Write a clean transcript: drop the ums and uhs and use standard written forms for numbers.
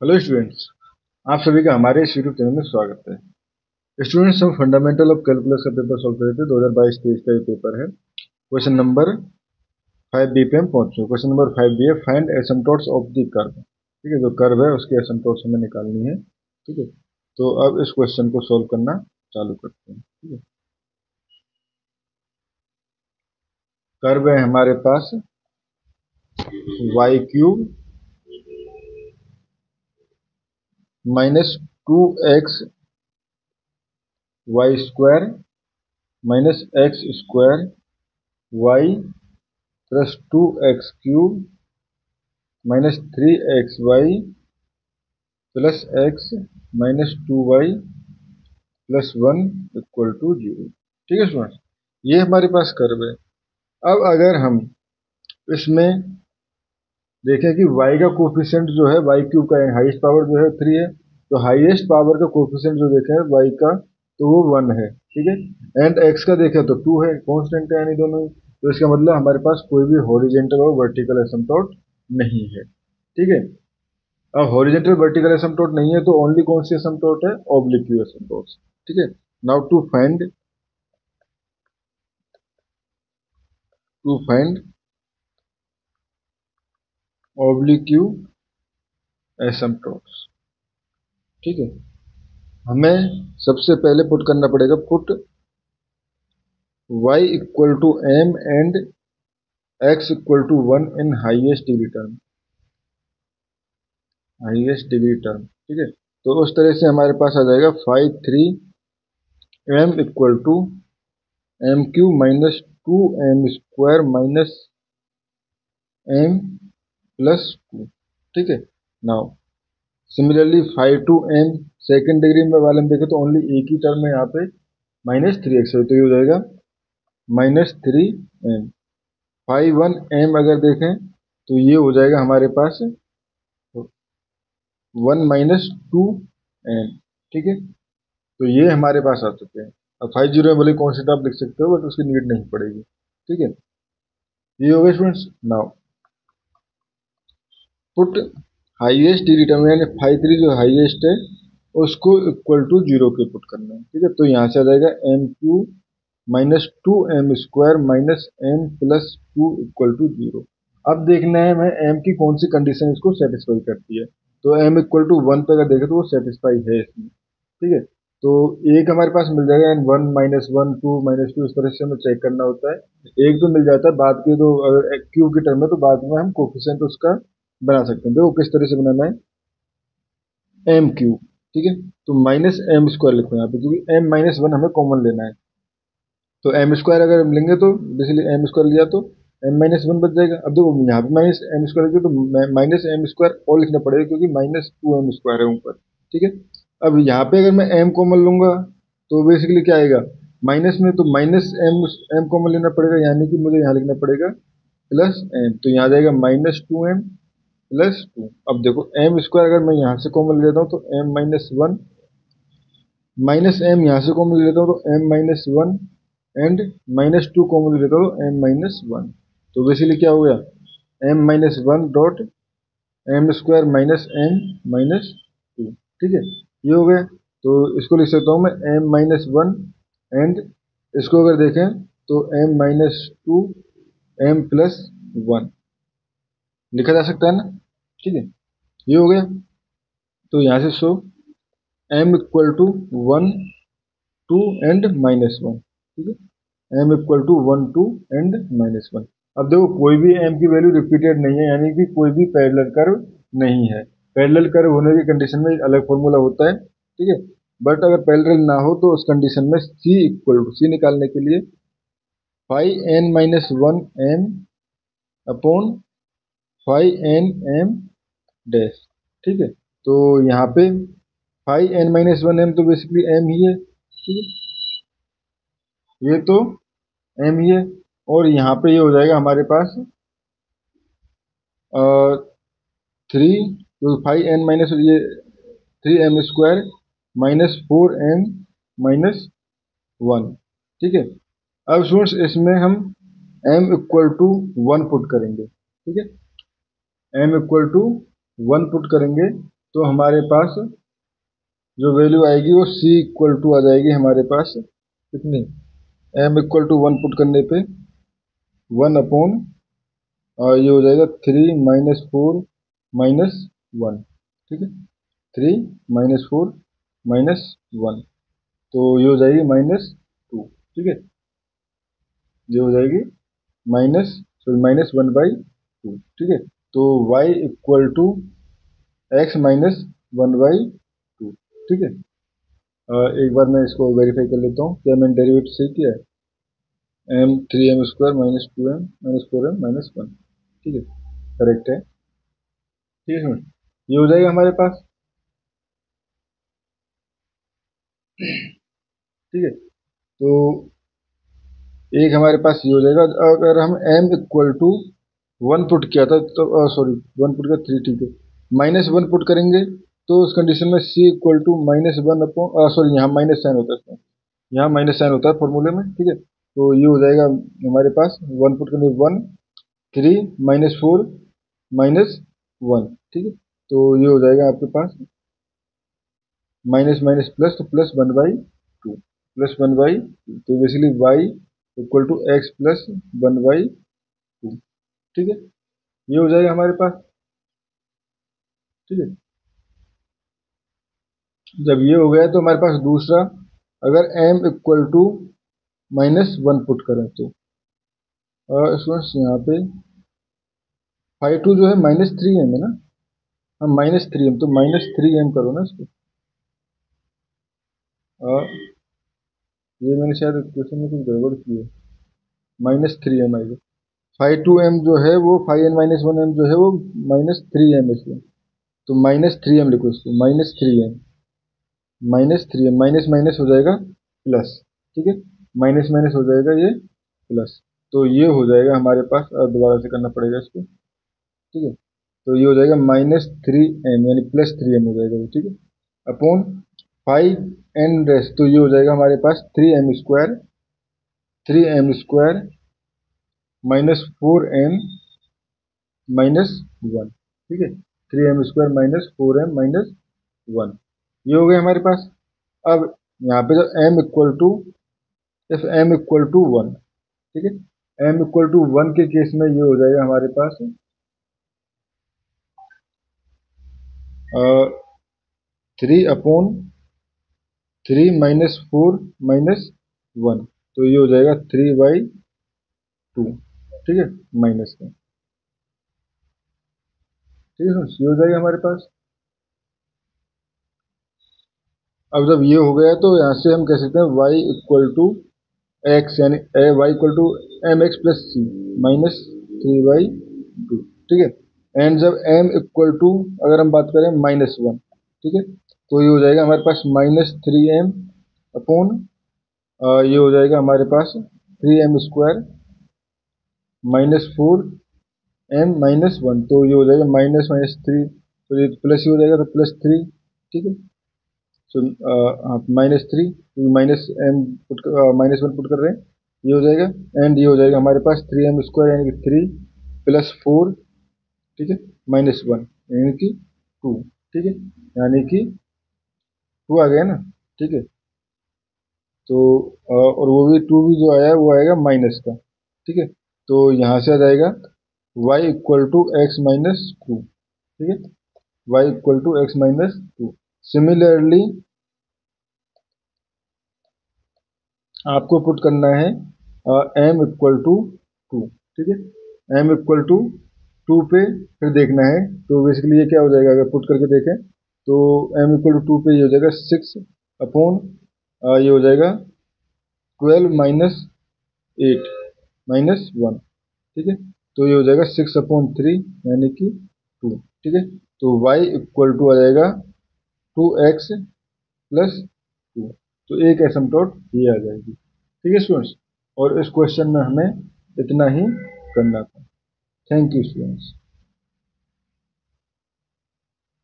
Hello students, आप सभी का हमारे इस यूट्यूब चैनल में स्वागत है। स्टूडेंट्स, हम फंडामेंटल ऑफ कैलकुलस का पेपर सॉल्व कर रहे थे। 2022-23 का ये पेपर है। क्वेश्चन नंबर 5B पे हम पहुंच चुके। क्वेश्चन नंबर 5B है, फाइंड एसिम्पटोट्स ऑफ द कर्व। ठीक है, जो कर्व है उसकी एसिम्पटोट्स हमें निकालनी है। ठीक है, तो अब इस क्वेश्चन को सॉल्व करना चालू करते हैं। ठीक है, कर्व है हमारे पास y cube minus 2x y square minus x square y plus 2x cube minus 3xy plus x minus 2y plus 1 equal to 0। ठीक है स्टूडेंट, ये हमारे पास कर्व है। अब अगर हम इसमें देखें कि y का कोफिशिएंट जो है y क्यूब का हाईएस्ट पावर जो है 3 है, तो हाईएस्ट पावर का कोफिशिएंट जो देखें y का तो वो 1 है। ठीक है, एंड x का देखें तो 2 है, कांस्टेंट है यानी दोनों। तो इसका मतलब हमारे पास कोई भी हॉरिजॉन्टल और वर्टिकल एसिम्पटोट नहीं है। ठीक है, अब हॉरिजॉन्टल वर्टिकल एसिम्पटोट नहीं है तो ओनली कौन सी एसिम्पटोट है? Oblique asymptote. ठीक है, now to find oblique asymptotes. ठीक है, हमें सबसे पहले पुट करना पड़ेगा, put y equal to m and x equal to 1 in highest degree term. ठीक है, तो उस तरह से हमारे पास आ जाएगा 5 3 m equal to m cube minus 2m square minus m plus 2। ठीक है, now similarly 5 two m second degree में वाले में देखें तो ओनली एक ही टर्म है यहाँ पे, माइनस 3x है, तो ये हो जाएगा माइनस 3m। 5 1 m अगर देखें तो ये हो जाएगा हमारे पास 1 माइनस 2m। ठीक है, तो ये हमारे पास आ चुके हैं। अब 5 0 में बोले कौन सी आप लिख सकते हो, बट उसकी नीड नहीं पड़ेगी। ठीक है, ये हो गया students. Now put highest degree term यानी 5 3 जो हाईएस्ट है उसको इक्वल टू 0 के पुट करना है। ठीक है, तो यहाँ से आ जाएगा m cube minus 2m square minus m plus 2 equal to 0। अब देखना है हमें m की कौन सी कंडीशन इसको सेटिस्फाई करती है। तो m इक्वल टू 1 पे अगर देखें तो वो सेटिस्फाई है इसमें। ठीक है, तो एक हमारे पास मिल जाएगा एंड 1 माइनस 1 2 माइनस 2, इस तरह से हमें चेक करना होता है। एक तो मिल जाता है, बाद के तो अगर क्यूब की टर्म है तो बाद में हम कोफिशिएंट उसका बना सकते हैं। देखो किस तरह से बनाना है, एम क्यूब। ठीक है, तो माइनस एम स्क्वायर लिखो यहाँ पे, क्योंकि एम माइनस 1 हमें कॉमन लेना है। तो एम स्क्वायर अगर हम लेंगे तो बेसिकली एम स्क्वायर लिया तो एम माइनस 1 बच जाएगा। अब देखो यहाँ पे माइनस एम स्क्वायर लिखे तो माइनस एम स्क्वायर और लिखना पड़ेगा, क्योंकि माइनस 2m स्क्वायर है ऊपर। ठीक है, अब यहाँ पे अगर मैं एम कॉमन लूंगा तो बेसिकली क्या आएगा माइनस में, तो माइनस एम कॉमन लेना पड़ेगा, यानी कि मुझे यहाँ लिखना पड़ेगा प्लस एम। तो यहाँ जाएगा माइनस 2m प्लस 2। अब देखो एम स्क्वायर अगर मैं यहाँ से कॉमन ले लेता हूँ तो एम माइनस 1 माइनस एम यहाँ से कॉमन ले लेता हूँ तो M minus 1 and minus 2 common ले लेता हूँ तो एम माइनस 1। तो बेसिकली क्या हो गया M minus 1 dot M square minus M minus 2। ठीक है, ये हो गया। तो इसको लिख सकता हूँ मैं एम माइनस 1 एंड इसको अगर देखें तो एम माइनस 2 एम प्लस 1 लिखा जा सकता है ना। ठीक है, ये हो गया। तो यहाँ से so M equal to 1 2 and minus 1। ठीक है, m equal to 1 2 and minus 1। अब देखो कोई भी m की वैल्यू रिपीटेड नहीं है, यानी कि कोई भी पैरेलल कर्व नहीं है। पैरेलल कर्व होने की कंडीशन में एक अलग फॉर्मूला होता है। ठीक है, बट अगर पैरेलल ना हो तो उस कंडीशन में c इक्वल टू, c निकालने के लिए 5n minus 1 m upon 5n m dash. ठीक है, तो यहाँ पे 5n माइनस 1 m तो बेसिकली m ही है। ठीक है, ये तो m ही है, और यहाँ पे ये हो जाएगा हमारे पास 3, तो 5n माइनस ये 3m square minus 4m minus 1। ठीक है, अब स्टूडेंट्स इसमें हम m इक्वल टू 1 पुट करेंगे। ठीक है, m इक्वल टू 1 पुट करेंगे तो हमारे पास जो वैल्यू आएगी वो c इक्वल टू आ जाएगी हमारे पास कितनी, m इक्वल टू 1 पुट करने पे 1 अपॉन और ये हो जाएगा 3 - 4 - 1, ठीक है, 3 - 4 - 1, तो ये हो जाएगी -2, ठीक है, ये हो जाएगी -1/2, ठीक है। तो y इक्वल टू x - 1/2, ठीक है। एक बार मैं इसको वेरीफाई कर लेता हूँ, क्या मैंने डेरिवेटिव सही किया है, m 3m² - 2m - 4m - 1, ठीक है, करेक्ट है, ठीक है। ये हो जाएगा हमारे पास, ठीक है। तो एक हमारे पास ये हो जाएगा, अगर हम m इक्वल टू 1 पुट किया था तो सॉरी 1 पुट का 3, ठीक है, -1 पुट करेंगे तो उस कंडीशन में c equal to -1 upon sorry यहाँ माइनस साइन होता है, इसमें यहाँ माइनस साइन होता है फॉर्मूले में, ठीक है। तो ये हो जाएगा हमारे पास 1 पुट करने 1 3 - 4 - 1, ठीक है। तो ये हो जाएगा आपके पास माइनस माइनस प्लस, तो +1/2, +1/2, तो basically y equal to x plus 1/2, ठीक है, ये हो जाएगा हमारे पास, ठीक है। जब ये हो गया तो हमारे पास दूसरा, अगर m इक्वल टू -1 पुट करें तो स्टूडेंट्स यहाँ पे 5 जो है -3m है ना, हम -3m, तो -3m करो ना इसको, ये मैंने शायद क्वेश्चन में कुछ गड़बड़ की है, -3m आएगा, 5 जो है वो 5n - 1m जो है वो -3m है इसमें, तो -3m लिखो इसको, -3m, माइनस माइनस हो जाएगा प्लस, ठीक है, माइनस माइनस हो जाएगा ये प्लस, तो ये हो जाएगा हमारे पास, दोबारा से करना पड़ेगा इसको, ठीक है। तो ये हो जाएगा -3m यानी +3m हो जाएगा, ठीक है, अपॉन 5n तो ये हो जाएगा हमारे पास 3m² -4m - 1, ठीक है, 3m² -4m - 1, ये हो गया हमारे पास। अब यहाँ पे जब m equal to, if m equal to 1, ठीक है, m इक्वल टू 1 के केस में ये हो जाएगा हमारे पास 3/3 - 4 - 1, तो ये हो जाएगा 3/2, ठीक है, माइनस का, ठीक है, ये हो जाएगा हमारे पास। अब जब ये हो गया तो यहाँ से हम कह सकते हैं y इक्वल टू x, यानी y equal to mx plus c -3/2, ठीक है, एंड जब m इक्वल टू, अगर हम बात करें -1, ठीक है, तो ये हो जाएगा हमारे पास -3m अपॉन ये हो जाएगा हमारे पास 3m² -4m - 1, तो ये हो जाएगा माइनस माइनस 3, तो ये प्लस ही हो जाएगा, तो +3, ठीक है, सो -3, -1 पुट कर रहे हैं, ये हो जाएगा, एंड ये हो जाएगा हमारे पास 3m² यानी कि 3 + 4, ठीक है, -1 यानी कि 2, ठीक है, यानी कि 2 आ गया ना, ठीक है। तो और वो भी 2 भी जो आया है वो आएगा माइनस का, ठीक है, तो यहाँ से आ जाएगा y इक्वल टू x - 2, ठीक है, y equal to x - 2। Similarly आपको पुट करना है m इक्वल टू 2, ठीक है, m इक्वल टू 2 पे फिर देखना है, तो बेसिकली ये क्या हो जाएगा, अगर पुट करके देखें तो m इक्वल टू 2 पे ये हो जाएगा 6 अपॉन ये हो जाएगा 12 - 8 - 1, ठीक है, तो ये हो जाएगा 6/3 यानी कि 2, ठीक है, तो y इक्वल टू आ जाएगा 2x प्लस 2, तो एक एसिम्प्टोट ये आ जाएगी, ठीक है स्टूडेंट्स, और इस क्वेश्चन में हमें इतना ही करना था। Thank you students.